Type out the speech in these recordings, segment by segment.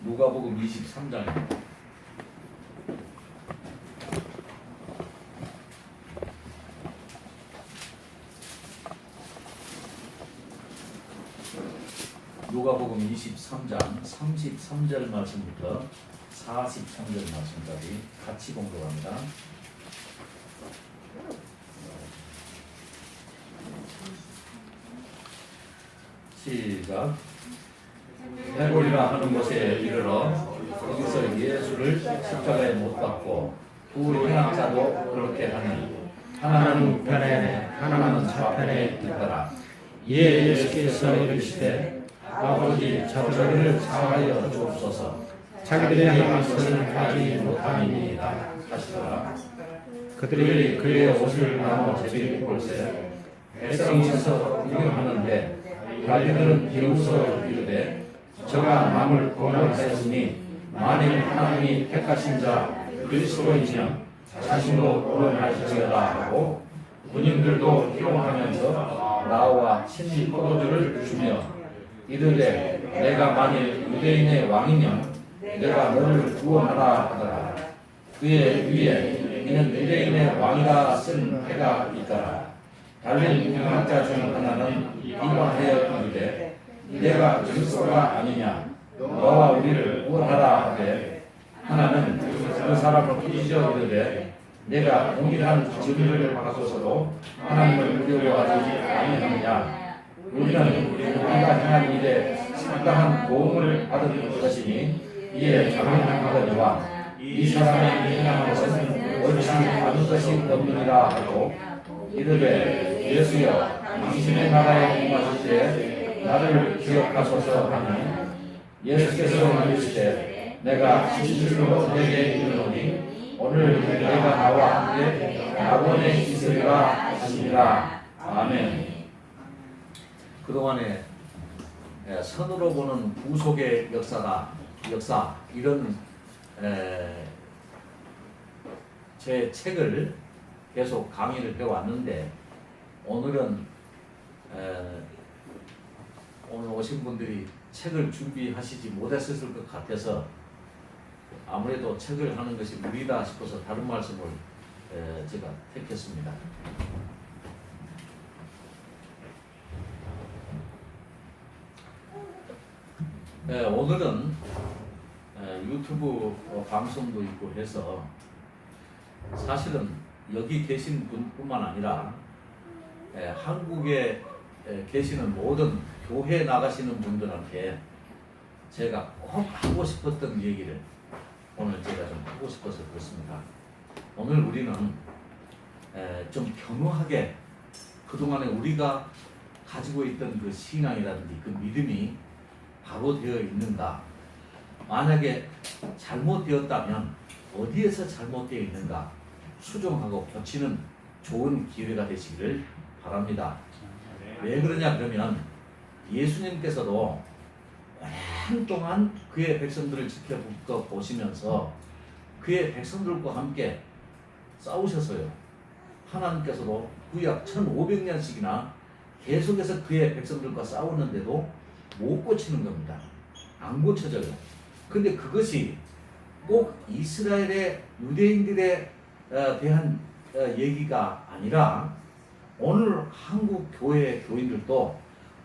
누가복음 23장입니다. 누가복음 23장 33절 말씀부터 43절 말씀까지 같이 공부합니다. 시작. 해골이라 하는 곳에 이르러 거기서 예수를 십자가에 못 박고 두 행악자도 그렇게 하니 하나는 우편에 하나는 좌편에 있더라. 이에 예수께서 이르시되 아버지 저들을 사하여 주옵소서. 자기들의 한 것을 하지 못함이니이다 하시더라. 그들이 그의 옷을 나눠 제비 볼세 백성이 서서 구경하는데 관리들은 비웃어 이르되 저가 남을 구원하였으니 만일 하나님이 택하신 자 그리스도이시면 자신도 구원하시리라 하고 군인들도 희롱하면서 나와 친히 포도주를 주며 이르되 내가 만일 유대인의 왕이면 내가 너를 구원하라 하더라. 그의 위에 이는 유대인의 왕이라 쓴 해가 있더라. 달린 행악자 중 하나는 이방하여 이르되 내가 그리스도가 아니냐 너와 우리를 구원하라 하되 하나는 그 사람을 꾸짖어 이르되 내가 동일한 증거를 받고서도 하나님을 두려워하지 아니하느냐 우리는 우리가 행한 일에 상당한 도움을 받은 것이니 이에 당연하거니와 이 사람의 행한 것은 옳지 않은 것이 없느니라 하고 이르되 예수여 당신의 나라에 임하실 때 나를 기억하소서 하니 예수께서 이르시되 내가 진실로 내게 이르노니 오늘 내가 나와 함께 낙원에 있으리라 하시니라. 아멘. 그동안에 선으로 보는 구속의 역사 이런 제 책을 계속 강의를 해왔는데 오늘은 오늘 오신 분들이 책을 준비하시지 못했을 것 같아서 아무래도 책을 하는 것이 무리다 싶어서 다른 말씀을 제가 택했습니다. 오늘은 유튜브 방송도 있고 해서 사실은 여기 계신 분뿐만 아니라 한국에 계시는 모든 교회 나가시는 분들한테 제가 꼭 하고 싶었던 얘기를 오늘 제가 좀 하고 싶어서 그렇습니다. 오늘 우리는 좀 겸허하게 그동안에 우리가 가지고 있던 그 신앙이라든지 그 믿음이 바로 되어 있는가, 만약에 잘못되었다면 어디에서 잘못되어 있는가 수정하고 고치는 좋은 기회가 되시기를 바랍니다. 왜 그러냐 그러면 예수님께서도 오랜 동안 그의 백성들을 지켜보시면서 그의 백성들과 함께 싸우셨어요. 하나님께서도 구약 1500년씩이나 계속해서 그의 백성들과 싸우는데도 못 고치는 겁니다. 안 고쳐져요. 근데 그것이 꼭 이스라엘의 유대인들에 대한 얘기가 아니라 오늘 한국 교회 교인들도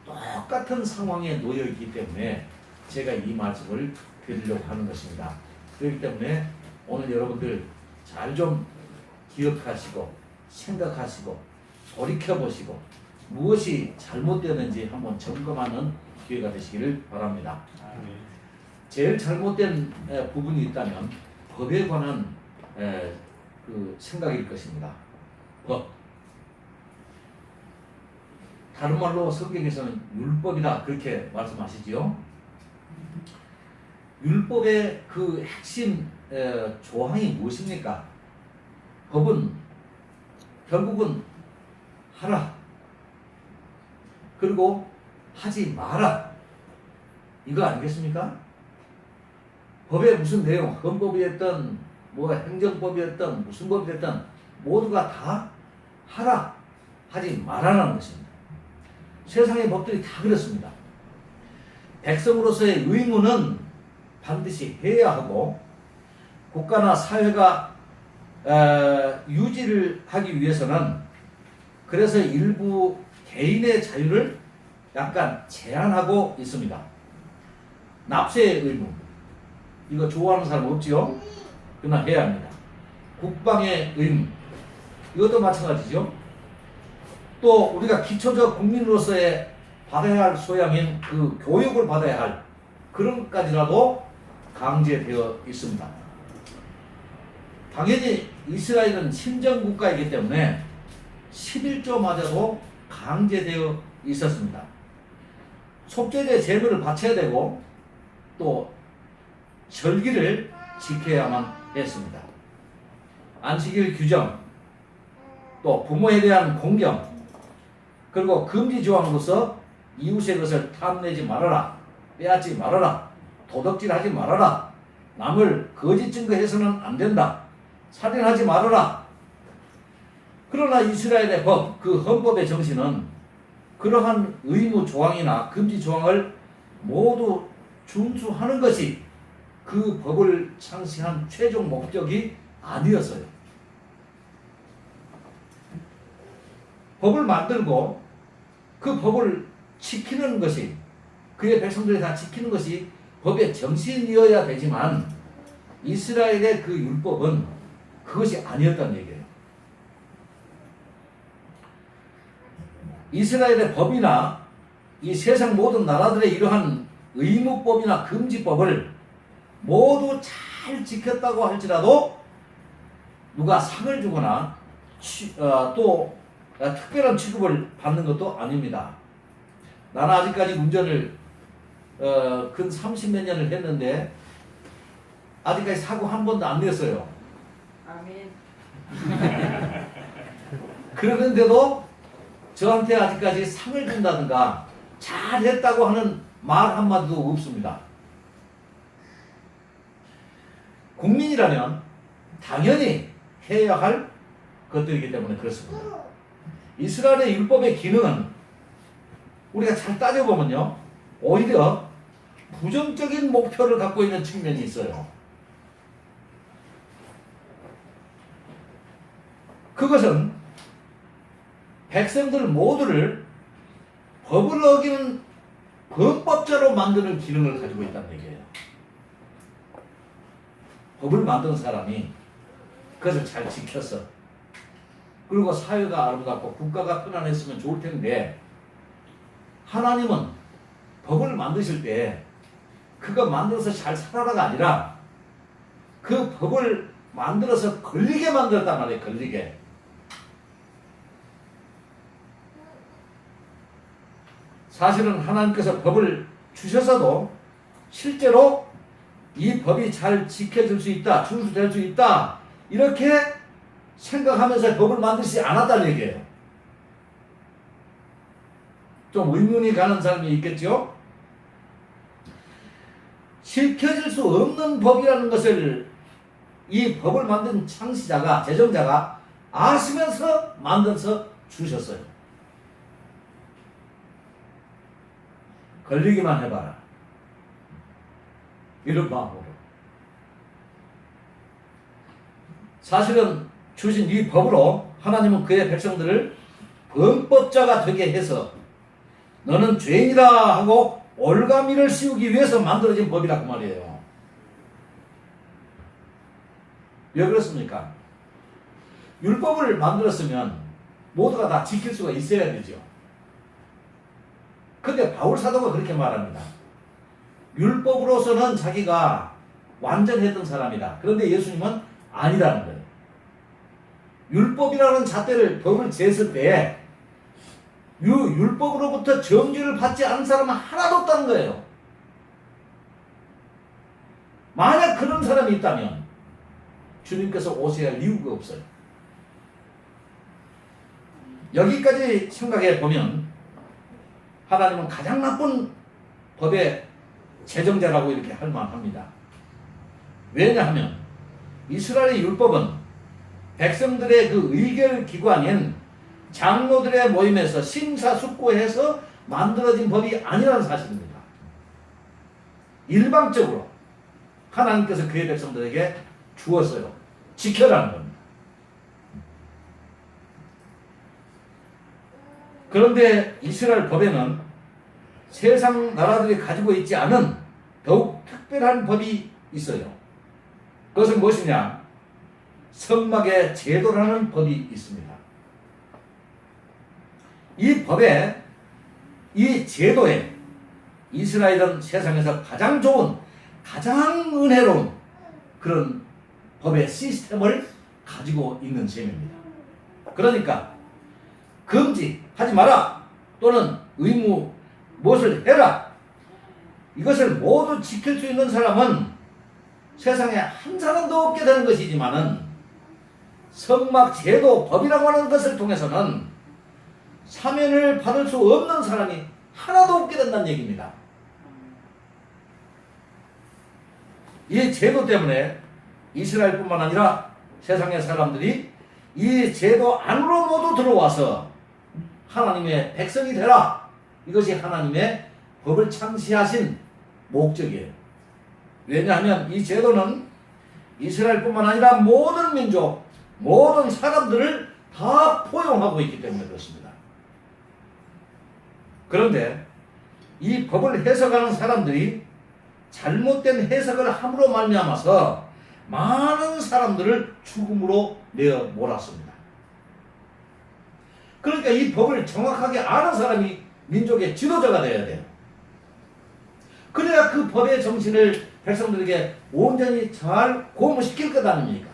똑같은 상황에 놓여 있기 때문에 제가 이 말씀을 드리려고 하는 것입니다. 그렇기 때문에 오늘 여러분들 잘 좀 기억하시고 생각하시고 돌이켜보시고 무엇이 잘못되었는지 한번 점검하는 기회가 되시기를 바랍니다. 제일 잘못된 부분이 있다면 법에 관한 그 생각일 것입니다. 법. 다른 말로 성경에서는 율법이다 그렇게 말씀하시지요. 율법의 그 핵심 조항이 무엇입니까? 법은 결국은 하라 그리고 하지 마라 이거 아니겠습니까? 법의 무슨 내용, 헌법이었던 뭐 행정법이었던 무슨 법이 됐든 모두가 다 하라 하지 말라는 것입니다. 세상의 법들이 다 그렇습니다. 백성으로서의 의무는 반드시 해야 하고 국가나 사회가 유지를 하기 위해서는 그래서 일부 개인의 자유를 약간 제한하고 있습니다. 납세의 의무 이거 좋아하는 사람 없지요? 그러나 해야 합니다. 국방의 의무 이것도 마찬가지죠. 또 우리가 기초적 국민으로서의 받아야 할 소양인 그 교육을 받아야 할 그런 것까지라도 강제되어 있습니다. 당연히 이스라엘은 신정국가이기 때문에 11조마저도 강제되어 있었습니다. 속죄제 제물을 바쳐야 되고 또 절기를 지켜야만 했습니다. 안식일 규정, 또 부모에 대한 공경, 그리고 금지 조항으로서 이웃의 것을 탐내지 말아라, 빼앗지 말아라, 도덕질하지 말아라, 남을 거짓 증거해서는 안 된다, 살인하지 말아라. 그러나 이스라엘의 법, 그 헌법의 정신은 그러한 의무 조항이나 금지 조항을 모두 준수하는 것이 그 법을 창시한 최종 목적이 아니었어요. 법을 만들고 그 법을 지키는 것이, 그의 백성들이 다 지키는 것이 법의 정신이어야 되지만 이스라엘의 그 율법은 그것이 아니었다는 얘기예요. 이스라엘의 법이나 이 세상 모든 나라들의 이러한 의무법이나 금지법을 모두 잘 지켰다고 할지라도 누가 상을 주거나 또 특별한 취급을 받는 것도 아닙니다. 나는 아직까지 운전을 근 30몇 년을 했는데 아직까지 사고 한 번도 안 냈어요. 아멘. 그러는데도 저한테 아직까지 상을 준다든가 잘했다고 하는 말 한마디도 없습니다. 국민이라면 당연히 해야 할 것들이기 때문에 그렇습니다. 이스라엘의 율법의 기능은 우리가 잘 따져보면요, 오히려 부정적인 목표를 갖고 있는 측면이 있어요. 그것은 백성들 모두를 법을 어기는 범법자로 만드는 기능을 가지고 있다는 얘기예요. 법을 만든 사람이 그것을 잘 지켜서 그리고 사회가 아름답고 국가가 편안했으면 좋을 텐데, 하나님은 법을 만드실 때 그거 만들어서 잘 살아라가 아니라 그 법을 만들어서 걸리게 만들었단 말이에요. 걸리게. 사실은 하나님께서 법을 주셔서도 실제로 이 법이 잘 지켜질 수 있다, 준수될 수 있다, 이렇게 생각하면서 법을 만들지 않았다는 얘기예요. 좀 의문이 가는 사람이 있겠죠? 지켜질 수 없는 법이라는 것을 이 법을 만든 창시자가, 제정자가 아시면서 만들어서 주셨어요. 걸리기만 해봐라, 이런 마음으로. 사실은 주신 이 법으로 하나님은 그의 백성들을 범법자가 되게 해서 너는 죄인이다 하고 올가미를 씌우기 위해서 만들어진 법이라 그 말이에요. 왜 그렇습니까? 율법을 만들었으면 모두가 다 지킬 수가 있어야 되죠. 근데 바울 사도가 그렇게 말합니다. 율법으로서는 자기가 완전했던 사람이다. 그런데 예수님은 아니라는 거예요. 율법이라는 잣대를, 법을 쟀을 때 율법으로부터 정죄를 받지 않은 사람은 하나도 없다는 거예요. 만약 그런 사람이 있다면 주님께서 오셔야 할 이유가 없어요. 여기까지 생각해 보면 하나님은 가장 나쁜 법의 제정자라고 이렇게 할 만합니다. 왜냐하면 이스라엘의 율법은 백성들의 그 의결 기관인 장로들의 모임에서 심사숙고해서 만들어진 법이 아니라는 사실입니다. 일방적으로 하나님께서 그의 백성들에게 주었어요. 지켜라는 겁니다. 그런데 이스라엘 법에는 세상 나라들이 가지고 있지 않은 더욱 특별한 법이 있어요. 그것은 무엇이냐? 성막의 제도라는 법이 있습니다. 이 법에, 이 제도에 이스라엘은 세상에서 가장 좋은, 가장 은혜로운 그런 법의 시스템을 가지고 있는 셈입니다. 그러니까 금지하지 마라 또는 의무 무엇을 해라, 이것을 모두 지킬 수 있는 사람은 세상에 한 사람도 없게 되는 것이지만은 성막 제도 법이라고 하는 것을 통해서는 사면을 받을 수 없는 사람이 하나도 없게 된다는 얘기입니다. 이 제도 때문에 이스라엘뿐만 아니라 세상의 사람들이 이 제도 안으로 모두 들어와서 하나님의 백성이 되라, 이것이 하나님의 법을 창시하신 목적이에요. 왜냐하면 이 제도는 이스라엘뿐만 아니라 모든 민족, 모든 사람들을 다 포용하고 있기 때문에 그렇습니다. 그런데 이 법을 해석하는 사람들이 잘못된 해석을 함으로 말미암아서 많은 사람들을 죽음으로 내어 몰았습니다. 그러니까 이 법을 정확하게 아는 사람이 민족의 지도자가 되어야 돼요. 그래야 그 법의 정신을 백성들에게 온전히 잘 고무시킬 것 아닙니까?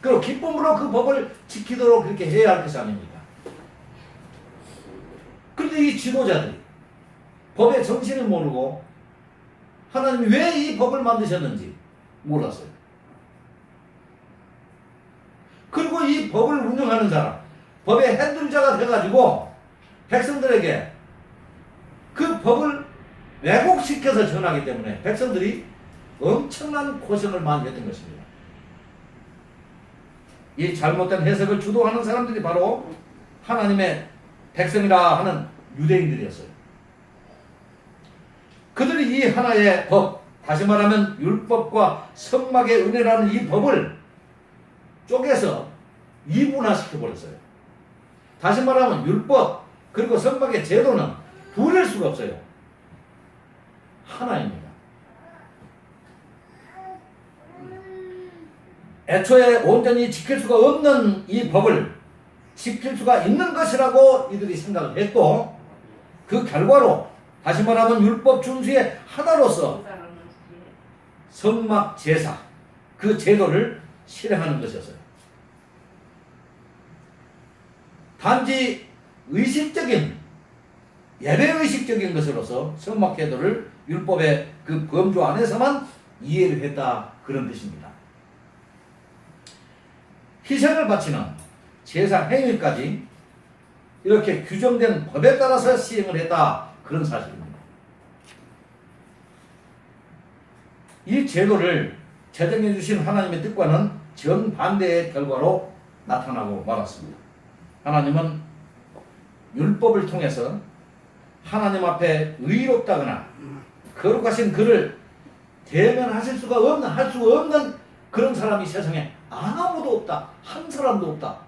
그리고 기쁨으로 그 법을 지키도록 그렇게 해야 할 것이 아닙니까? 그런데 이 지도자들이 법의 정신을 모르고 하나님이 왜 이 법을 만드셨는지 몰랐어요. 그리고 이 법을 운영하는 사람, 법의 핸들자가 돼가지고 백성들에게 그 법을 왜곡시켜서 전하기 때문에 백성들이 엄청난 고생을 많이 했던 것입니다. 이 잘못된 해석을 주도하는 사람들이 바로 하나님의 백성이라 하는 유대인들이었어요. 그들이 이 하나의 법, 다시 말하면 율법과 성막의 은혜라는 이 법을 쪼개서 이분화시켜버렸어요. 다시 말하면 율법 그리고 성막의 제도는 둘일 수가 없어요. 하나입니다. 애초에 온전히 지킬 수가 없는 이 법을 지킬 수가 있는 것이라고 이들이 생각을 했고, 그 결과로 다시 말하면 율법 준수의 하나로서 성막 제사, 그 제도를 실행하는 것이었어요. 단지 의식적인, 예배의식적인 것으로서 성막 제도를 율법의 그 범주 안에서만 이해를 했다, 그런 뜻입니다. 희생을 바치는 제사 행위까지 이렇게 규정된 법에 따라서 시행을 했다, 그런 사실입니다. 이 제도를 제정해 주신 하나님의 뜻과는 정반대의 결과로 나타나고 말았습니다. 하나님은 율법을 통해서 하나님 앞에 의롭다거나 거룩하신 그를 대면하실 수가 없는, 할 수 없는 그런 사람이 세상에 아무도 없다, 한 사람도 없다,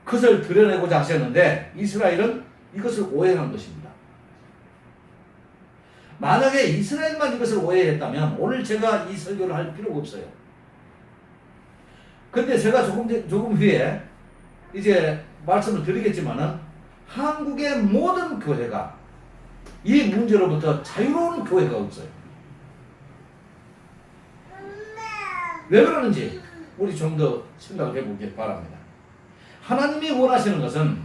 그것을 드러내고자 하셨는데 이스라엘은 이것을 오해한 것입니다. 만약에 이스라엘만 이것을 오해했다면 오늘 제가 이 설교를 할 필요가 없어요. 근데 제가 조금 후에 이제 말씀을 드리겠지만은 한국의 모든 교회가 이 문제로부터 자유로운 교회가 없어요. 왜 그러는지 우리 좀 더 생각을 해보길 바랍니다. 하나님이 원하시는 것은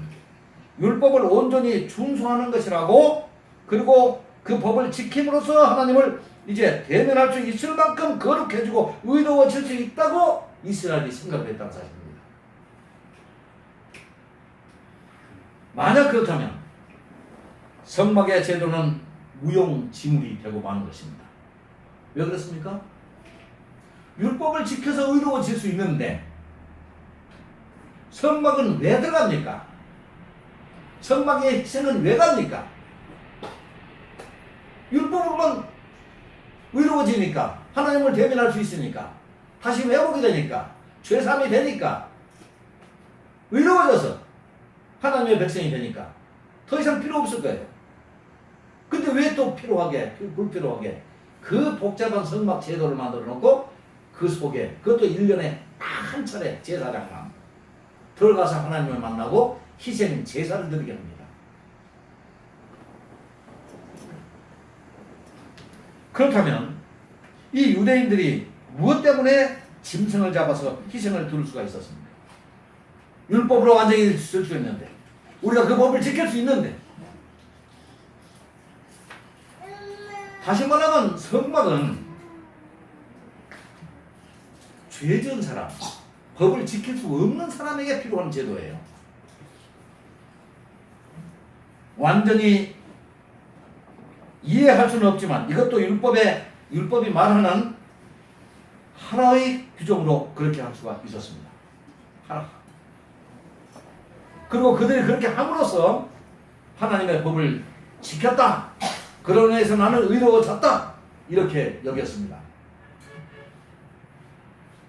율법을 온전히 준수하는 것이라고, 그리고 그 법을 지킴으로써 하나님을 이제 대면할 수 있을 만큼 거룩해지고 의로워질 수 있다고 이스라엘이 생각을 했다는 사실입니다. 만약 그렇다면 성막의 제도는 무용지물이 되고 마는 것입니다. 왜 그렇습니까? 율법을 지켜서 의로워질 수 있는데 성막은 왜 들어갑니까? 성막의 희생은 왜 갑니까? 율법으로만 의로워지니까, 하나님을 대면할 수 있으니까, 다시 회복이 되니까, 죄사함이 되니까, 의로워져서 하나님의 백성이 되니까 더 이상 필요 없을 거예요. 근데 왜 또 필요하게, 불필요하게 그 복잡한 성막 제도를 만들어 놓고 그 속에, 그것도 1년에 한 차례 제사장만 들어가서 하나님을 만나고 희생 제사를 드리게 합니다. 그렇다면 이 유대인들이 무엇 때문에 짐승을 잡아서 희생을 두를 수가 있었습니까? 율법으로 완전히 쓸 수 있는데, 우리가 그 법을 지킬 수 있는데, 다시 말하면 성막은 죄 지은 사람, 법을 지킬 수 없는 사람에게 필요한 제도예요. 완전히 이해할 수는 없지만 이것도 율법이 말하는 하나의 규정으로 그렇게 할 수가 있었습니다. 하나. 그리고 그들이 그렇게 함으로써 하나님의 법을 지켰다. 그런 의미에서 나는 의로워졌다. 이렇게 여겼습니다.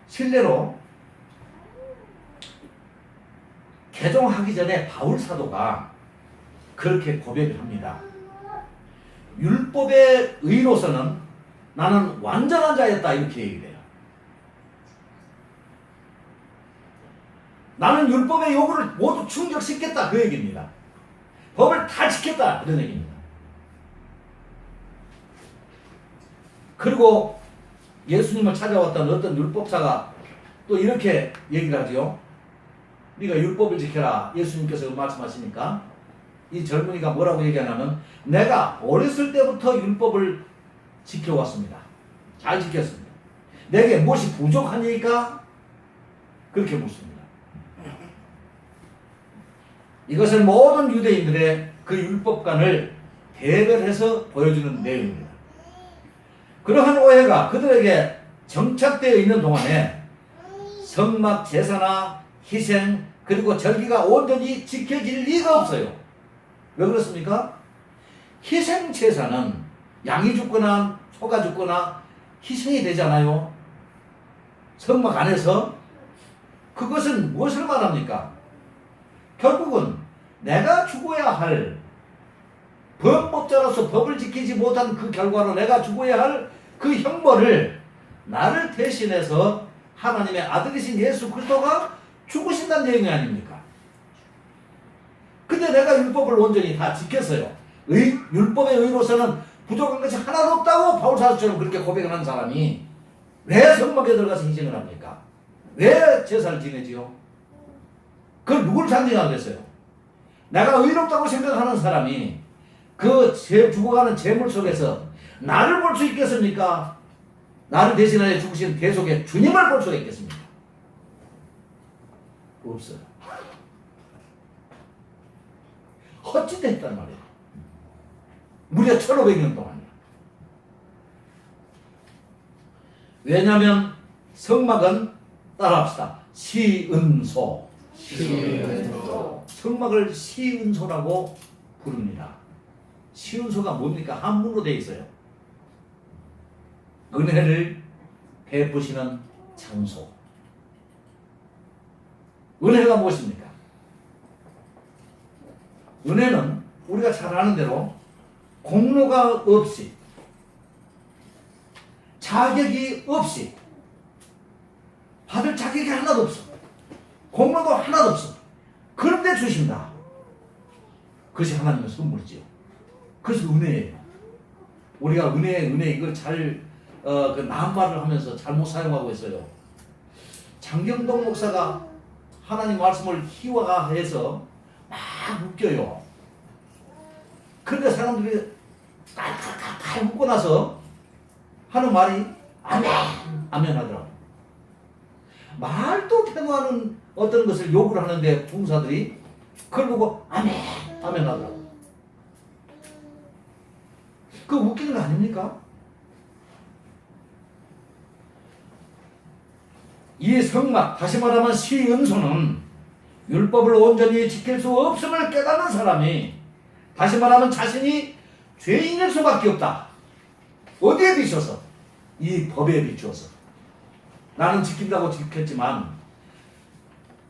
실례로 개종하기 전에 바울 사도가 그렇게 고백을 합니다. 율법의 의로서는 나는 완전한 자였다. 이렇게 얘기를 해요. 나는 율법의 요구를 모두 충족시켰다. 그 얘기입니다. 법을 다 지켰다. 그런 얘기입니다. 그리고 예수님을 찾아왔던 어떤 율법사가 또 이렇게 얘기를 하죠. 네가 율법을 지켜라. 예수님께서 말씀하시니까 이 젊은이가 뭐라고 얘기하냐면, 내가 어렸을 때부터 율법을 지켜왔습니다. 잘 지켰습니다. 내게 무엇이 부족하니까? 그렇게 묻습니다. 이것은 모든 유대인들의 그 율법관을 대별해서 보여주는 내용입니다. 그러한 오해가 그들에게 정착되어 있는 동안에 성막 제사나 희생 그리고 절기가 온전히 지켜질 리가 없어요. 왜 그렇습니까? 희생 제사는 양이 죽거나 소가 죽거나 희생이 되잖아요. 성막 안에서. 그것은 무엇을 말합니까? 결국은 내가 죽어야 할, 범법자로서 법을 지키지 못한 그 결과로 내가 죽어야 할 그 형벌을 나를 대신해서 하나님의 아들이신 예수 그리스도가 죽으신다는 내용이 아닙니까? 근데 내가 율법을 온전히 다 지켰어요. 율법의 의로서는 부족한 것이 하나도 없다고 바울 사도처럼 그렇게 고백을 한 사람이 왜 성막에 들어가서 희생을 합니까? 왜 제사를 지내지요? 그걸 누굴 상징하겠어요? 내가 의롭다고 생각하는 사람이 그 죽어가는 재물 속에서 나를 볼 수 있겠습니까? 나를 대신하여 죽으신 대속의 주님을 볼 수가 있겠습니까? 없어요. 헛짓했단 말이에요. 무려 1500년 동안이요. 왜냐하면 성막은, 따라합시다, 시은소. 성막을 시은소라고 부릅니다. 시은소가 뭡니까? 한문으로 되어 있어요. 은혜를 베푸시는 장소. 은혜가 무엇입니까? 은혜는 우리가 잘 아는 대로 공로가 없이, 자격이 없이, 받을 자격이 하나도 없어. 공로도 하나도 없어. 그런데 주신다. 그것이 하나님의 선물이지요. 그것이 은혜예요. 우리가 은혜 이걸 잘 그 낱말을 하면서 잘못 사용하고 있어요. 장경동 목사가 하나님 말씀을 희화화해서 막 웃겨요. 그런데 사람들이 다 웃고 나서 하는 말이 아멘, 아멘 하더라고. 말도 태도하는 어떤 것을 욕을 하는데 봉사들이 그걸 보고 아멘, 아멘 하더라고. 그거 웃기는 거 아닙니까? 이 성막, 다시 말하면 시은소는 율법을 온전히 지킬 수 없음을 깨닫는 사람이, 다시 말하면 자신이 죄인일 수밖에 없다. 어디에 비춰서? 이 법에 비추어서. 나는 지킨다고 지켰지만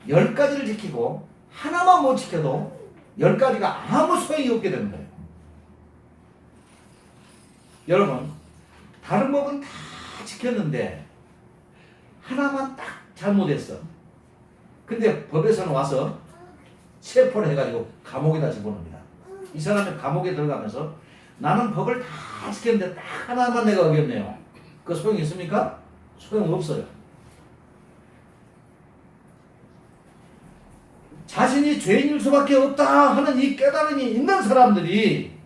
10가지를 지키고 하나만 못 지켜도 10가지가 아무 소용이 없게 되는 거예요. 여러분, 다른 법은 다 지켰는데 하나만 딱 잘못했어. 근데 법에서는 와서 체포를 해가지고 감옥에다 집어넣습니다. 이 사람이 감옥에 들어가면서 나는 법을 다 지켰는데 딱 하나만 내가 어겼네요. 그 소용이 있습니까? 소용없어요. 자신이 죄인일 수밖에 없다 하는 이 깨달음이 있는 사람들이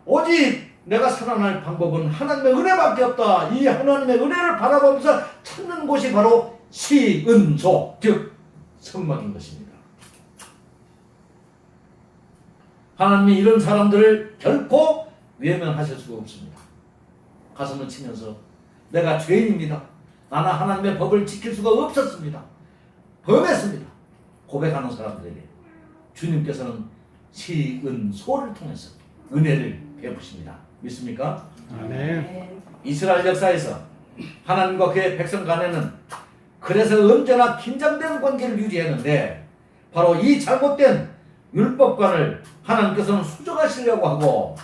오직 내가 살아날 방법은 하나님의 은혜밖에 없다. 이 하나님의 은혜를 바라보면서 찾는 곳이 바로 시은소, 즉 성막인 것입니다. 하나님이 이런 사람들을 결코 외면하실 수가 없습니다. 가슴을 치면서 내가 죄인입니다. 나는 하나님의 법을 지킬 수가 없었습니다. 범했습니다. 고백하는 사람들에게 주님께서는 시은소를 통해서 은혜를 베푸십니다. 믿습니까? 아멘. 이스라엘 역사에서 하나님과 그의 백성 간에는 그래서 언제나 긴장된 관계를 유지했는데 바로 이 잘못된 율법관을 하나님께서는 수정하시려고 하고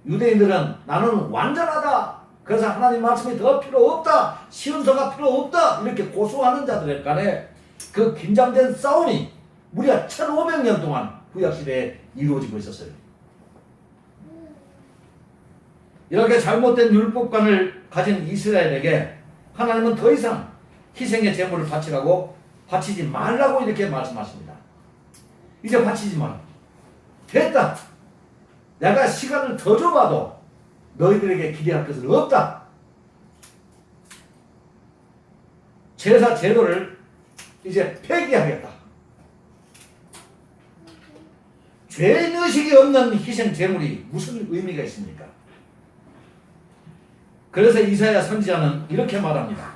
유대인들은 나는 완전하다. 그래서 하나님 말씀이 더 필요 없다. 시은소가 필요 없다. 이렇게 고수하는 자들 간에 그 긴장된 싸움이 무려 1500년 동안 구약시대에 이루어지고 있었어요. 이렇게 잘못된 율법관을 가진 이스라엘에게 하나님은 더 이상 희생의 제물을 바치라고 바치지 말라고 이렇게 말씀하십니다. 이제 바치지 마라. 됐다. 내가 시간을 더 줘봐도 너희들에게 기대할 것은 없다. 제사 제도를 이제 폐기하겠다. 죄인의식이 없는 희생 제물이 무슨 의미가 있습니까? 그래서 이사야 선지자는 이렇게 말합니다.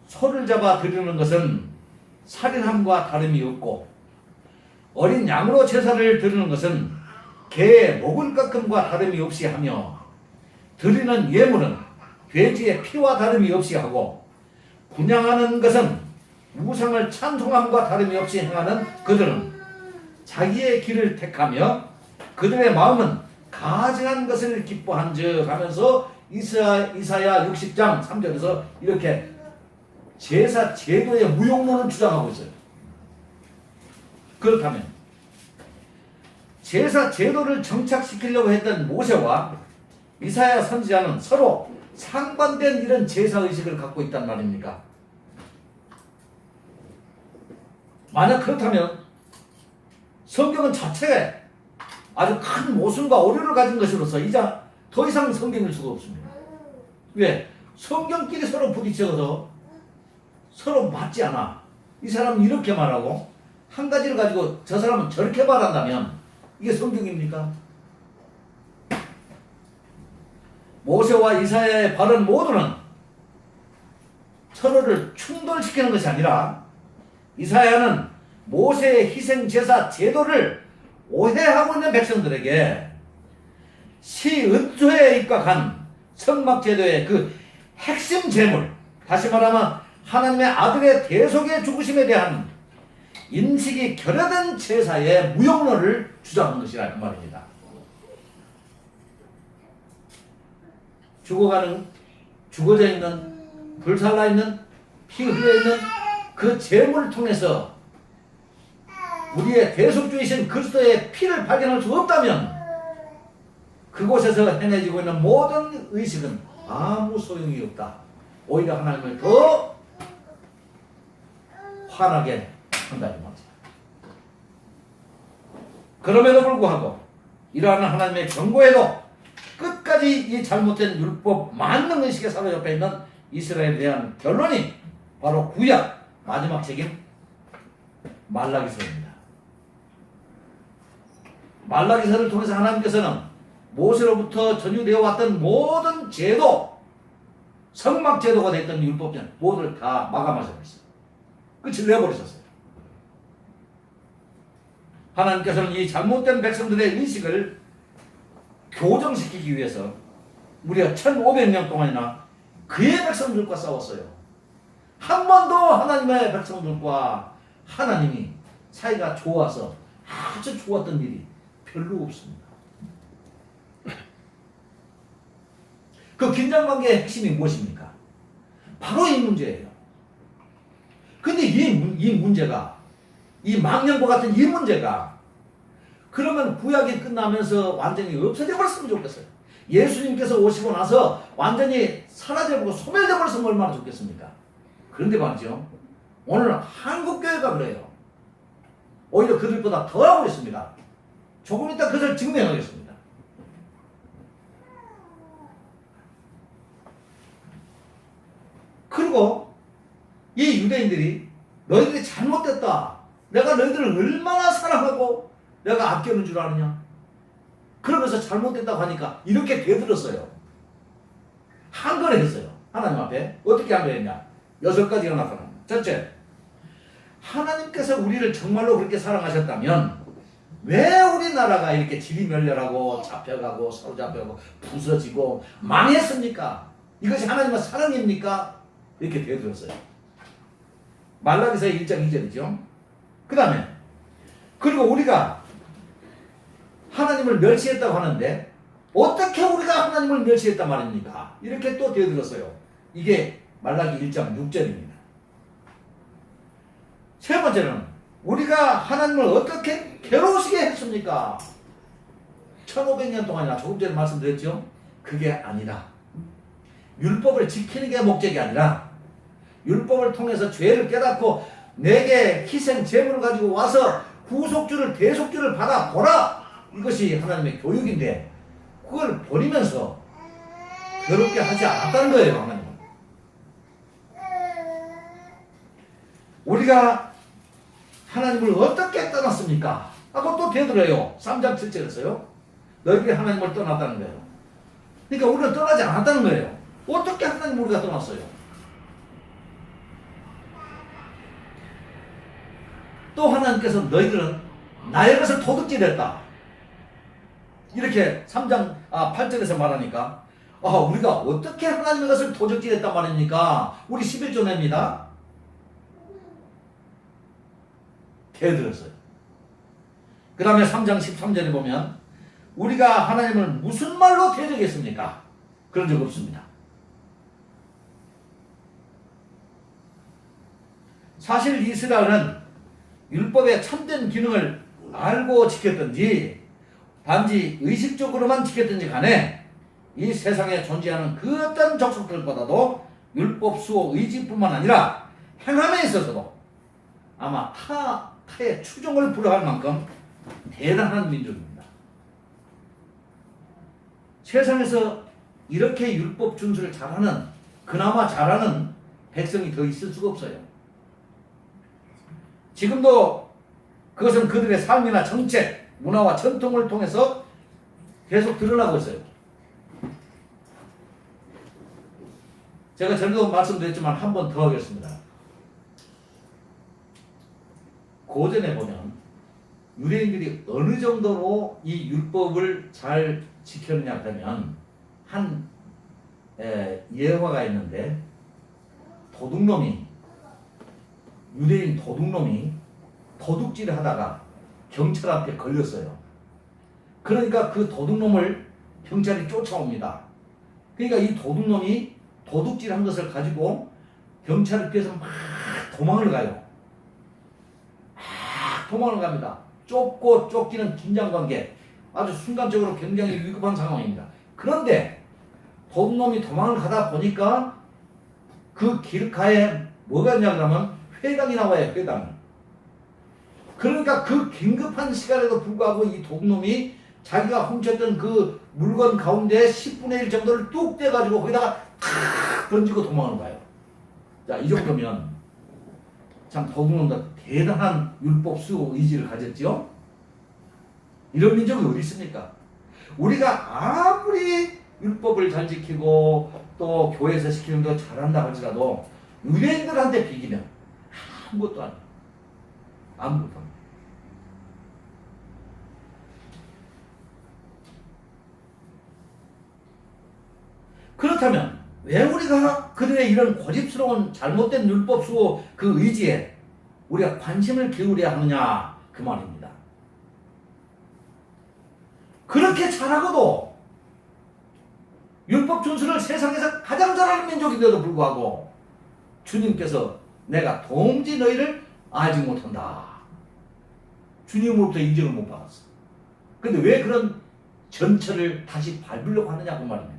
소를 잡아 드리는 것은 살인함과 다름이 없고 어린 양으로 제사를 드리는 것은 개의 목을 깎음과 다름이 없이 하며 드리는 예물은 돼지의 피와 다름이 없이 하고 분향하는 것은 우상을 찬송함과 다름이 없이 행하는 그들은 자기의 길을 택하며 그들의 마음은 가증한 것을 기뻐한즉 하면서 이사야 60장 3절에서 이렇게 제사 제도의 무용론을 주장하고 있어요. 그렇다면 제사 제도를 정착시키려고 했던 모세와 이사야 선지자는 서로 상반된 이런 제사의식을 갖고 있단 말입니까? 만약 그렇다면 성경은 자체에 아주 큰 모순과 오류를 가진 것으로서 이제 더 이상 성경일 수가 없습니다. 왜? 성경끼리 서로 부딪혀서 서로 맞지 않아. 이 사람은 이렇게 말하고 한 가지를 가지고 저 사람은 저렇게 말한다면 이게 성경입니까? 모세와 이사야의 발언 모두는 서로를 충돌시키는 것이 아니라 이사야는 모세의 희생제사 제도를 오해하고 있는 백성들에게 시은소에 입각한 성막제도의 그 핵심 제물, 다시 말하면 하나님의 아들의 대속의 죽으심에 대한 인식이 결여된 제사의 무용론을 주장한 것이라 그 말입니다. 죽어져 있는, 불살라 있는, 피 흘려 있는 그 제물을 통해서 우리의 대속주이신 그리스도의 피를 발견할 수 없다면 그곳에서 행해지고 있는 모든 의식은 아무 소용이 없다. 오히려 하나님을 더 화나게 한다는 말이죠. 그럼에도 불구하고 이러한 하나님의 경고에도 끝까지 이 잘못된 율법 만능의식에 사로잡혀 있는 이스라엘에 대한 결론이 바로 구약 마지막 책임 말라기서입니다. 말라기서를 통해서 하나님께서는 모세로부터 전유되어 왔던 모든 제도, 성막 제도가 됐던 율법전 모두를 다 마감하셨어요. 끝을 내버리셨어요. 하나님께서는 이 잘못된 백성들의 의식을 교정시키기 위해서 무려 1500년 동안이나 그의 백성들과 싸웠어요. 한 번도 하나님의 백성들과 하나님이 사이가 좋아서 아주 좋았던 일이 별로 없습니다. 그 긴장관계의 핵심이 무엇입니까? 바로 이 문제예요. 근데 이 문제가, 이 망령과 같은 이 문제가 그러면 구약이 끝나면서 완전히 없어져 버렸으면 좋겠어요. 예수님께서 오시고 나서 완전히 사라져버리고 소멸돼 버렸으면 얼마나 좋겠습니까? 그런데 말이죠, 오늘 한국교회가 그래요. 오히려 그들보다 더 하고 있습니다. 조금 이따 그것을 증명하겠습니다. 그리고 이 유대인들이 너희들이 잘못됐다, 내가 너희들을 얼마나 사랑하고 내가 아끼는 줄 아느냐, 그러면서 잘못됐다고 하니까 이렇게 되들었어요. 한거를 했어요. 하나님 앞에. 어떻게 한거했냐? 6가지가 나타납니다. 첫째, 하나님께서 우리를 정말로 그렇게 사랑하셨다면 왜 우리나라가 이렇게 지리멸렬하고 잡혀가고 사로잡혀가고 부서지고 망했습니까? 이것이 하나님의 사랑입니까? 이렇게 되어들었어요. 말라기서 1장 2절이죠. 그 다음에, 그리고 우리가 하나님을 멸시했다고 하는데 어떻게 우리가 하나님을 멸시했단 말입니까? 이렇게 또 되어들었어요. 이게 말라기 1장 6절입니다. 세 번째는 우리가 하나님을 어떻게 괴로우시게 했습니까? 1500년 동안이나 조금 전에 말씀드렸죠. 그게 아니라 율법을 지키는 게 목적이 아니라 율법을 통해서 죄를 깨닫고 내게 희생 제물을 가지고 와서 구속주를 대속주를 받아보라, 이것이 하나님의 교육인데 그걸 버리면서 괴롭게 하지 않았다는 거예요. 하나님은 우리가 하나님을 어떻게 떠났습니까? 하고 또 되돌아요. 3장 7절에서요. 너희들이 하나님을 떠났다는 거예요. 그러니까 우리는 떠나지 않았다는 거예요. 어떻게 하나님 우리가 떠났어요? 또 하나님께서 너희들은 나의 것을 도둑질했다, 이렇게 3장 8절에서 말하니까 우리가 어떻게 하나님의 것을 도둑질했단 말입니까? 우리 11조 냅니다. 대들었어요. 그 다음에 3장 13절에 보면 우리가 하나님을 무슨 말로 대적했습니까? 그런 적 없습니다. 사실 이스라엘은 율법의 참된 기능을 알고 지켰든지 단지 의식적으로만 지켰든지 간에 이 세상에 존재하는 그 어떤 족속들보다도 율법 수호 의지뿐만 아니라 행함에 있어서도 아마 타의 추종을 불허할 만큼 대단한 민족입니다. 세상에서 이렇게 율법 준수를 잘하는, 그나마 잘하는 백성이 더 있을 수가 없어요. 지금도 그것은 그들의 삶이나 정책, 문화와 전통을 통해서 계속 드러나고 있어요. 제가 전에도 말씀드렸지만 한 번 더 하겠습니다. 고전에 보면 유대인들이 어느 정도로 이 율법을 잘 지켰느냐 하면 한 예화가 있는데, 유대인 도둑놈이 도둑질을 하다가 경찰한테 걸렸어요. 그러니까 그 도둑놈을 경찰이 쫓아옵니다. 그러니까 이 도둑놈이 도둑질한 것을 가지고 경찰을 피해서 막 도망을 가요. 도망을 갑니다. 쫓고 쫓기는 긴장관계, 아주 순간적으로 굉장히 위급한 상황입니다. 그런데 도둑놈이 도망을 가다 보니까 그 길가에 뭐가 있냐면 회당이 나와요. 회당. 그러니까 그 긴급한 시간에도 불구하고 이 도둑놈이 자기가 훔쳤던 그 물건 가운데 10분의 1 정도를 뚝 떼가지고 거기다가 탁 던지고 도망을 가요. 자, 이 정도면 참 도둑놈도 대단한 율법 수호 의지를 가졌죠. 이런 민족이 어디 있습니까? 우리가 아무리 율법을 잘 지키고 또 교회에서 시키는 거 잘한다 할지라도 유대인들한테 비기면 아무것도 아니에요. 아무것도 아니에요. 그렇다면 왜 우리가 그들의 이런 고집스러운 잘못된 율법 수호 그 의지에 우리가 관심을 기울여야 하느냐 그 말입니다. 그렇게 잘하고도 율법 준수를 세상에서 가장 잘하는 민족인데도 불구하고 주님께서 내가 도무지 너희를 알지 못한다. 주님으로부터 인정을 못 받았어. 근데 왜 그런 전철을 다시 밟으려고 하느냐 그 말입니다.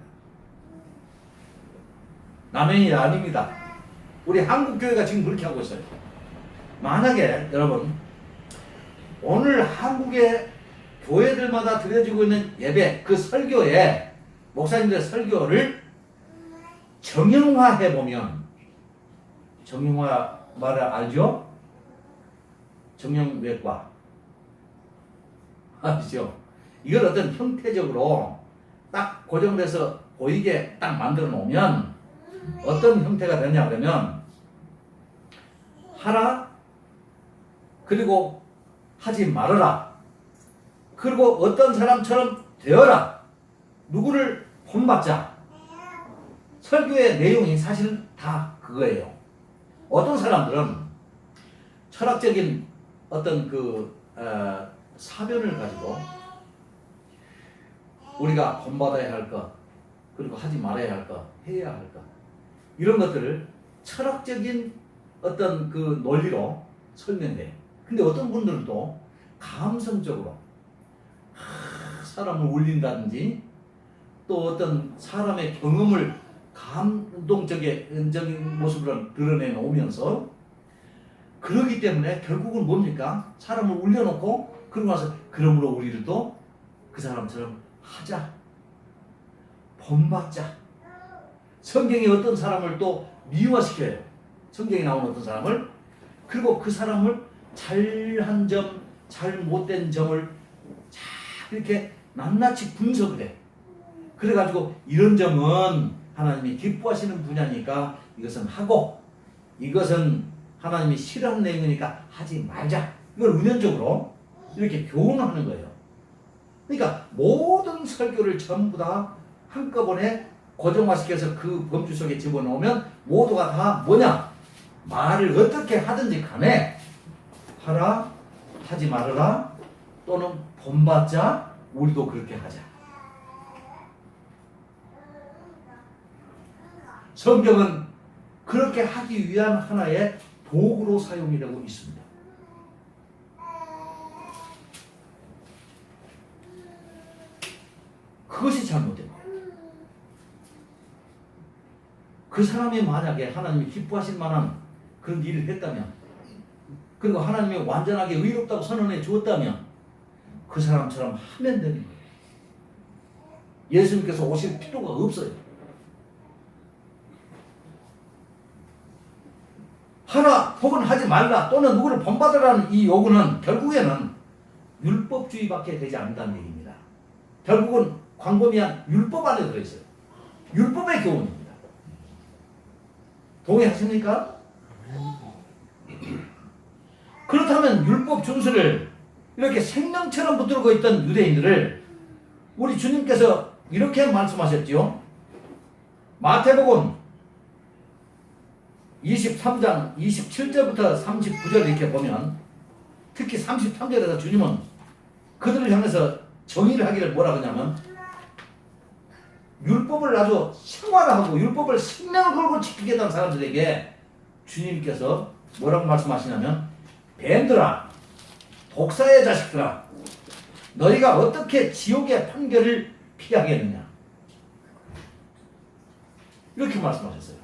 남의 아닙니다. 우리 한국교회가 지금 그렇게 하고 있어요. 만약에 여러분 오늘 한국의 교회들마다 드려지고 있는 예배 그 설교에 목사님들의 설교를 정형화해보면 정형화 말을 알죠? 정형외과 아시죠? 이걸 어떤 형태적으로 딱 고정돼서 보이게 딱 만들어 놓으면 어떤 형태가 되냐 그러면 하라 그리고 하지 말아라 그리고 어떤 사람처럼 되어라 누구를 본받자 설교의 내용이 사실 다 그거예요. 어떤 사람들은 철학적인 어떤 사변을 가지고 우리가 본받아야 할 것 그리고 하지 말아야 할 것 해야 할 것 이런 것들을 철학적인 어떤 그 논리로 설명해요. 근데 어떤 분들은 또 감성적으로 사람을 울린다든지 또 어떤 사람의 경험을 감동적인 모습으로 드러내놓으면서 그러기 때문에 결국은 뭡니까? 사람을 울려놓고 그러고 나서 그러므로 우리를 또 그 사람처럼 하자 본받자 성경에 어떤 사람을 또 미화시켜요. 성경에 나오는 어떤 사람을 그리고 그 사람을 잘한 점, 잘못된 점을 잘 이렇게 낱낱이 분석을 해. 그래가지고 이런 점은 하나님이 기뻐하시는 분야니까 이것은 하고 이것은 하나님이 싫어하는 내용이니까 하지 말자. 이걸 은연적으로 이렇게 교훈하는 거예요. 그러니까 모든 설교를 전부 다 한꺼번에 고정화시켜서 그 범주 속에 집어넣으면 모두가 다 뭐냐? 말을 어떻게 하든지 간에 하라, 하지 말아라, 또는 본받자, 우리도 그렇게 하자. 성경은 그렇게 하기 위한 하나의 도구로 사용이 되고 있습니다. 그것이 잘못된 거예요. 그 사람이 만약에 하나님이 기뻐하실 만한 그런 일을 했다면 그리고 하나님이 완전하게 의롭다고 선언해 주었다면 그 사람처럼 하면 되는 거예요. 예수님께서 오실 필요가 없어요. 하라 혹은 하지 말라 또는 누구를 본받으라는 이 요구는 결국에는 율법주의밖에 되지 않는다는 얘기입니다. 결국은 광범위한 율법 안에 들어있어요. 율법의 교훈입니다. 동의하십니까? 그렇다면 율법 준수를 이렇게 생명처럼 붙들고 있던 유대인들을 우리 주님께서 이렇게 말씀하셨죠. 마태복음 23장 27절부터 39절 이렇게 보면 특히 33절에서 주님은 그들을 향해서 정의를 하기를 뭐라 하냐면 율법을 아주 생활하고 율법을 생명을 걸고 지키겠다는 사람들에게 주님께서 뭐라고 말씀하시냐면 뱀들아 독사의 자식들아 너희가 어떻게 지옥의 판결을 피하겠느냐 이렇게 말씀하셨어요.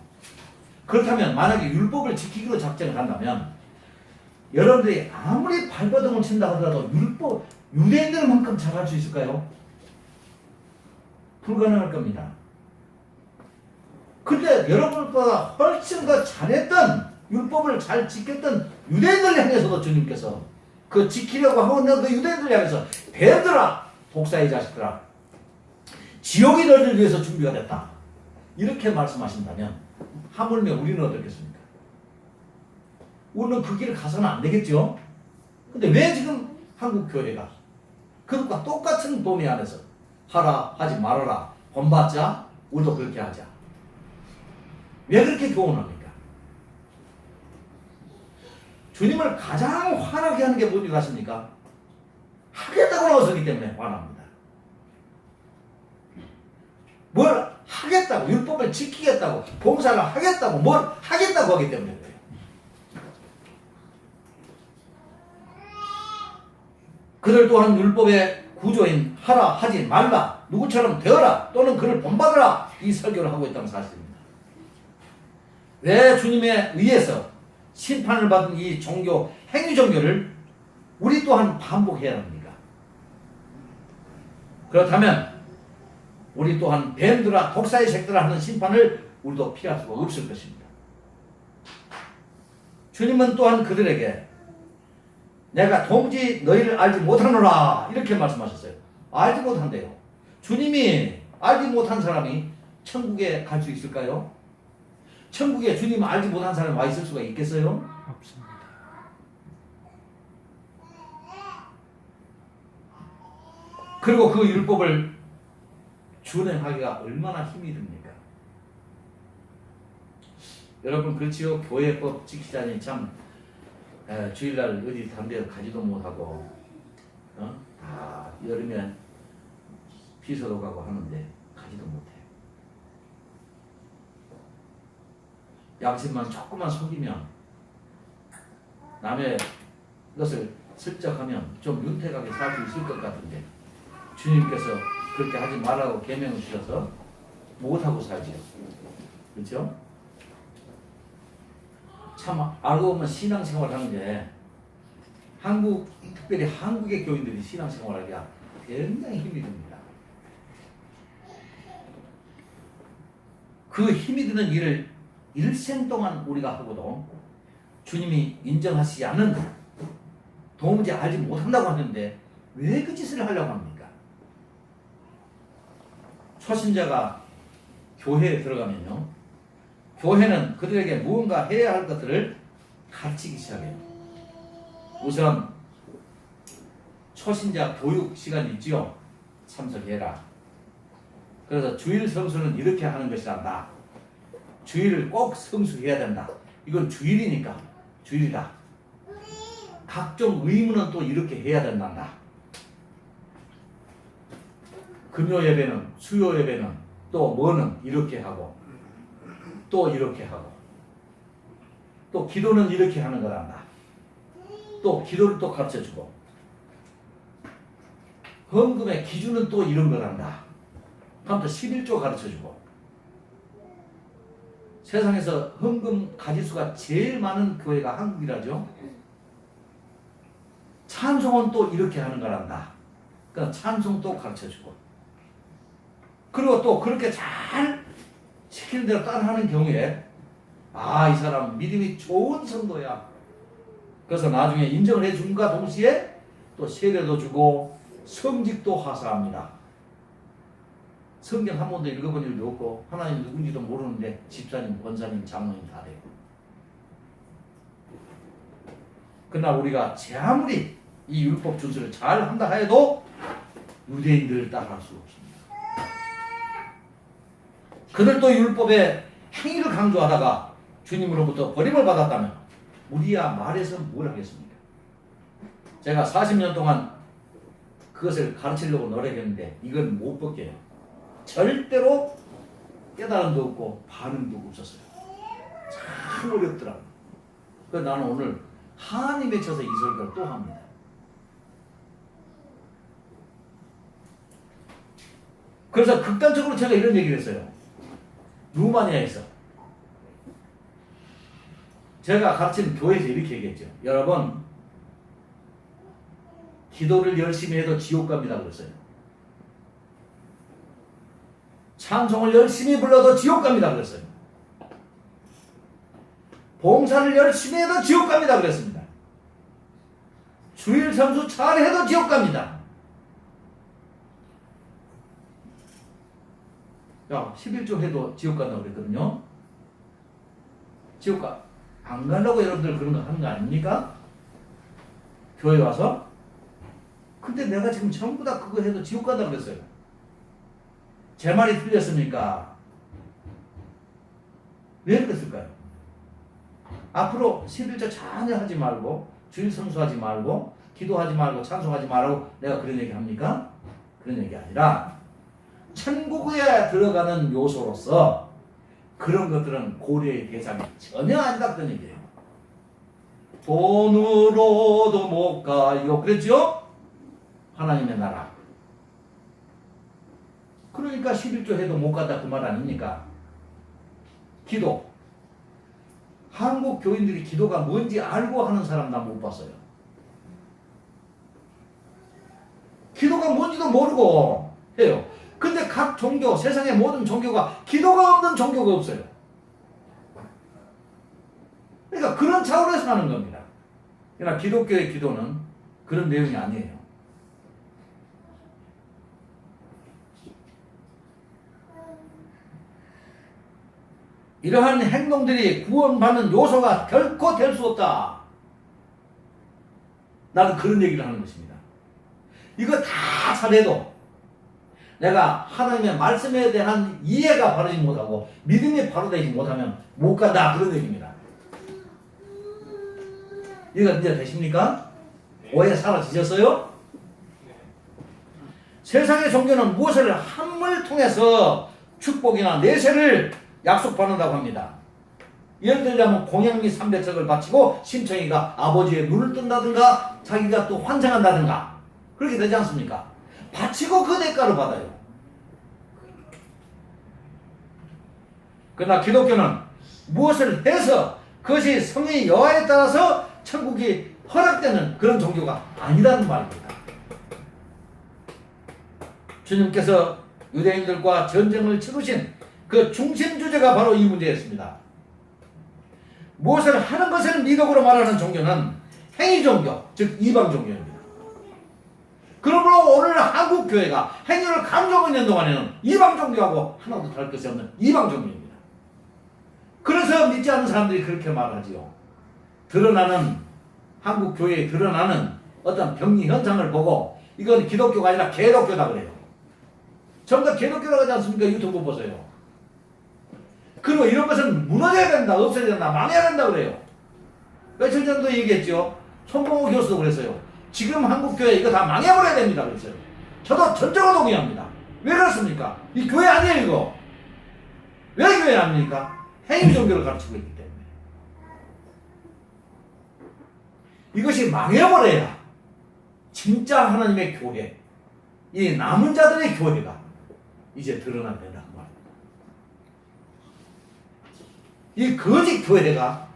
그렇다면 만약에 율법을 지키기로 작정을 한다면 여러분들이 아무리 발버둥을 친다 하더라도 유대인들만큼 잘할 수 있을까요? 불가능할 겁니다. 근데 여러분보다 훨씬 더 잘했던 율법을 잘 지켰던 유대인들 향해서도 주님께서 그 지키려고 하고 있는 그 유대인들 향해서 뱀들아 독사의 자식들아 지옥이 너희를 위해서 준비가 됐다 이렇게 말씀하신다면 하물며 우리는 어떻겠습니까? 우리는 그 길을 가서는 안 되겠죠? 근데 왜 지금 한국 교회가 그것과 똑같은 도미 안에서 하라 하지 말아라 본받자 우리도 그렇게 하자. 왜 그렇게 교훈합니까? 주님을 가장 화나게 하는 게 뭔지 아십니까? 하겠다고 나서기 때문에 화납니다. 뭘 하겠다고, 율법을 지키겠다고, 봉사를 하겠다고, 뭘 하겠다고 하기 때문에 그래요. 그들 또한 율법의 구조인 하라, 하지 말라, 누구처럼 되어라, 또는 그를 본받으라, 이 설교를 하고 있다는 사실입니다. 왜 주님에 의해서 심판을 받은 이 종교, 행위 종교를 우리 또한 반복해야 합니까? 그렇다면 우리 또한 뱀들아 독사의 새끼들아 하는 심판을 우리도 피할 수가 없을 것입니다. 주님은 또한 그들에게 내가 도무지 너희를 알지 못하노라 이렇게 말씀하셨어요. 알지 못한대요. 주님이 알지 못한 사람이 천국에 갈 수 있을까요? 천국에 주님 알지 못한 사람이 와 있을 수가 있겠어요? 없습니다. 그리고 그 율법을 준행하기가 얼마나 힘이 듭니까? 여러분 그렇지요? 교회법 지키자니 참 주일날 어디 다른 데 가지도 못하고 다 여름에 비서도 가고 하는데 가지도 못해. 양심만 조금만 속이면 남의 것을 슬쩍 하면 좀 윤택하게 살 수 있을 것 같은데 주님께서 그렇게 하지 말라고 계명을 주셔서 못하고 살죠. 그렇죠? 참 알고 보면 신앙생활을 하는 게 특별히 한국의 교인들이 신앙생활하기가 굉장히 힘이 듭니다. 그 힘이 드는 일을 일생 동안 우리가 하고도 주님이 인정하시지 않은 도무지 알지 못한다고 하는데 왜 그 짓을 하려고 합니까? 초신자가 교회에 들어가면요, 교회는 그들에게 무언가 해야 할 것들을 가르치기 시작해요. 우선 초신자 교육 시간이 있지요. 참석해라. 그래서 주일 성수는 이렇게 하는 것이란다. 주일을 꼭 성수해야 된다. 이건 주일이니까 주일이다. 각종 의무는 또 이렇게 해야 된단다. 금요 예배는, 수요 예배는 또 뭐는 이렇게 하고 또 이렇게 하고 또 기도는 이렇게 하는 거란다. 또 기도를 또 가르쳐주고 헌금의 기준은 또 이런 거란다. 다음부터 11조 가르쳐주고 세상에서 헌금 가지수가 제일 많은 교회가 한국이라죠. 찬송은 또 이렇게 하는 거란다. 그러니까 찬송도 가르쳐주고 그리고 또 그렇게 잘 시키는 대로 따라하는 경우에 이 사람 믿음이 좋은 성도야. 그래서 나중에 인정을 해준과 동시에 또 세례도 주고 성직도 하사합니다. 성경 한 번도 읽어본 일도 없고 하나님 누군지도 모르는데 집사님, 권사님, 장로님 다 돼요. 그러나 우리가 제 아무리 이 율법 준수를 잘 한다 해도 유대인들을 따라할 수 없습니다. 그들도 율법의 행위를 강조하다가 주님으로부터 버림을 받았다면 우리야 말해서 뭘 하겠습니까? 제가 40년 동안 그것을 가르치려고 노력했는데 이건 못 벗겨요. 절대로 깨달음도 없고 반응도 없었어요. 참 어렵더라고요. 그래서 나는 오늘 한이 맺혀서 이 설교를 또 합니다. 그래서 극단적으로 제가 이런 얘기를 했어요. 루마니아에서 제가 가르치는 교회에서 이렇게 얘기했죠. 여러분 기도를 열심히 해도 지옥 갑니다 그랬어요. 찬송을 열심히 불러도 지옥 갑니다 그랬어요. 봉사를 열심히 해도 지옥 갑니다 그랬습니다. 주일 성수 잘해도 지옥 갑니다. 야, 11조 해도 지옥 간다고 그랬거든요. 지옥 안 가려고 여러분들 그런 거 하는 거 아닙니까? 교회 와서? 근데 내가 지금 전부 다 그거 해도 지옥 간다고 그랬어요. 제 말이 틀렸습니까? 왜 그랬을까요? 앞으로 11조 전혀 하지 말고 주일 성수하지 말고 기도하지 말고 찬송하지 말고 내가 그런 얘기 합니까? 그런 얘기 아니라 천국에 들어가는 요소로서 그런 것들은 고려의 대상이 전혀 아니다 그런 얘기예요. 돈으로도 못 가요. 그랬죠? 하나님의 나라. 그러니까 11조 해도 못 갔다 그 말 아닙니까? 기도. 한국 교인들이 기도가 뭔지 알고 하는 사람 난 못 봤어요. 기도가 뭔지도 모르고 해요. 근데 각 종교, 세상의 모든 종교가 기도가 없는 종교가 없어요. 그러니까 그런 차원에서 하는 겁니다. 그러나 기독교의 기도는 그런 내용이 아니에요. 이러한 행동들이 구원받는 요소가 결코 될 수 없다. 나는 그런 얘기를 하는 것입니다. 이거 다 잘해도 내가 하나님의 말씀에 대한 이해가 바르지 못하고 믿음이 바로 되지 못하면 못 간다 그런 얘기입니다. 이해가 이제 되십니까? 오해 사라지셨어요? 세상의 종교는 무엇을 함을 통해서 축복이나 내세를 약속받는다고 합니다. 예를 들자면 공양미 300척을 바치고 심청이가 아버지의 눈을 뜬다든가 자기가 또 환생한다든가 그렇게 되지 않습니까? 바치고 그 대가를 받아요. 그러나 기독교는 무엇을 해서 그것이 성의 여하에 따라서 천국이 허락되는 그런 종교가 아니라는 말입니다. 주님께서 유대인들과 전쟁을 치르신 그 중심 주제가 바로 이 문제였습니다. 무엇을 하는 것을 미덕으로 말하는 종교는 행위 종교, 즉 이방 종교입니다. 그러므로 오늘 한국 교회가 행위를 강조하고 있는 동안에는 이방 종교하고 하나도 다를 것이 없는 이방 종교입니다. 그래서 믿지 않는 사람들이 그렇게 말하지요. 드러나는 한국 교회에 드러나는 어떤 병리 현상을 보고 이건 기독교가 아니라 개독교다 그래요. 전부 다 개독교라고 하지 않습니까? 유튜브 보세요. 그리고 이런 것은 무너져야 된다, 없어야 된다, 망해야 된다 그래요. 며칠 전도 얘기했죠. 손봉호 교수도 그랬어요. 지금 한국교회 이거 다 망해버려야 됩니다 그랬어요. 저도 전적으로 동의합니다. 왜 그렇습니까? 이 교회 아니에요 이거. 왜 교회 아닙니까? 행위 종교를 가르치고 있기 때문에. 이것이 망해버려야 진짜 하나님의 교회, 이 남은 자들의 교회가 이제 드러나야 된다 그 말입니다. 이 거짓 교회가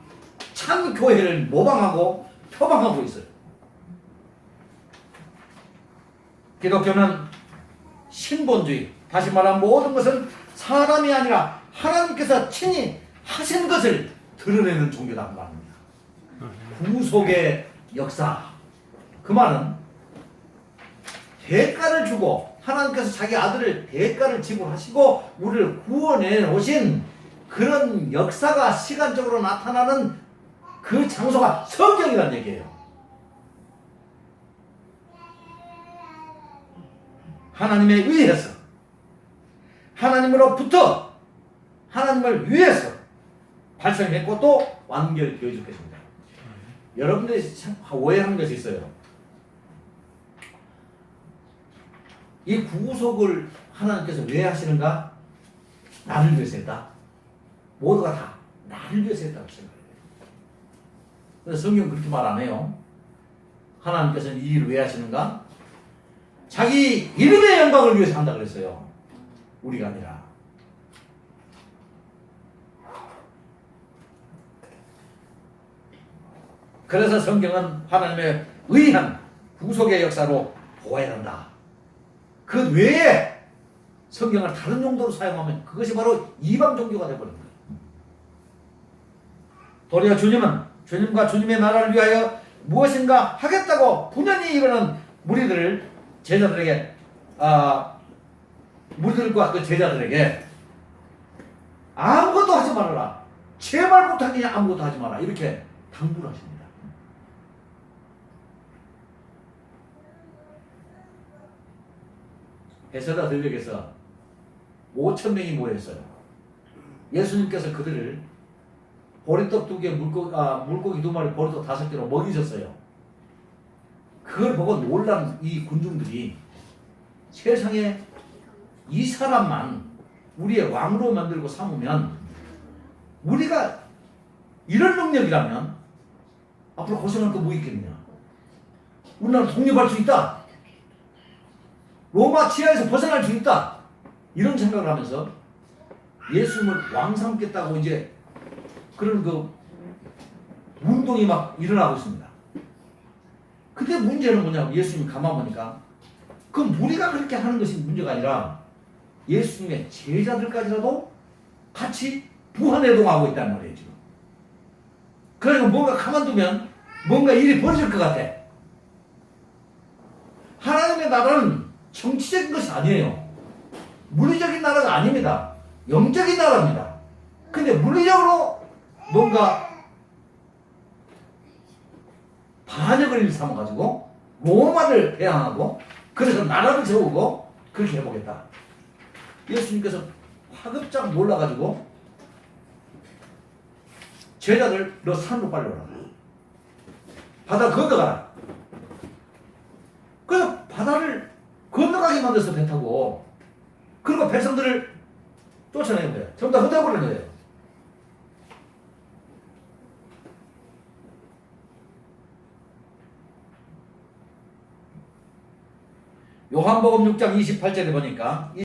참 교회를 모방하고 표방하고 있어요. 기독교는 신본주의, 다시 말하면 모든 것은 사람이 아니라 하나님께서 친히 하신 것을 드러내는 종교다 그 말입니다. 구속의 역사, 그 말은 대가를 주고 하나님께서 자기 아들을 대가를 지불하시고 우리를 구원해 오신 그런 역사가 시간적으로 나타나는 그 장소가 성경이라는 얘기예요. 하나님에 의해서, 하나님으로부터, 하나님을 위해서 발생했고 또 완결되어 있겠습니다. 여러분들이 참 오해하는 것이 있어요. 이 구속을 하나님께서 왜 하시는가? 나를 위해서 했다. 모두가 다 나를 위해서 했다고 생각해요. 그래서 성경은 그렇게 말 안 해요. 하나님께서는 이 일을 왜 하시는가? 자기 이름의 영광을 위해서 한다 그랬어요. 우리가 아니라. 그래서 성경은 하나님의 의한 구속의 역사로 보아야 한다. 그 외에 성경을 다른 용도로 사용하면 그것이 바로 이방 종교가 되어버린 거예요. 도리어 주님은 주님과 주님의 나라를 위하여 무엇인가 하겠다고 분연히 이르는 무리들을 제자들에게 무리들과 그 제자들에게 아무것도 하지 말아라. 제발 못하니 아무것도 하지 마라. 이렇게 당부를 하십니다. 베세다 들녘에서 5,000명이 모였어요. 예수님께서 그들을 보리떡 2개, 물고기 2마리, 보리떡 5개로 먹이셨어요. 그걸 보고 놀란 이 군중들이 세상에 이 사람만 우리의 왕으로 만들고 삼으면 우리가 이런 능력이라면 앞으로 고생할 거 뭐 있겠느냐. 우리나라 독립할 수 있다. 로마 치하에서 벗어날 수 있다. 이런 생각을 하면서 예수님을 왕 삼겠다고 이제 그런 그 운동이 막 일어나고 있습니다. 근데 문제는 뭐냐고 예수님이 가만 보니까 그 무리가 그렇게 하는 것이 문제가 아니라 예수님의 제자들까지라도 같이 부활해동하고 있다는 말이에요 지금. 그러니까 뭔가 가만두면 뭔가 일이 벌어질 것 같아. 하나님의 나라는 정치적인 것이 아니에요. 물리적인 나라가 아닙니다. 영적인 나라입니다. 근데 물리적으로 뭔가 반역을 일삼아가지고 로마를 대항하고 그래서 나라를 세우고 그렇게 해보겠다. 예수님께서 화급짝 놀라가지고 제자들 너 산으로 빨리 오라. 바다 건너가라. 그래서 바다를 건너가게 만들어서 배 타고 그리고 백성들을 쫓아내는 거예요. 전부 다 흩어버리는 거예요. 요한복음 6장 28절에 보니까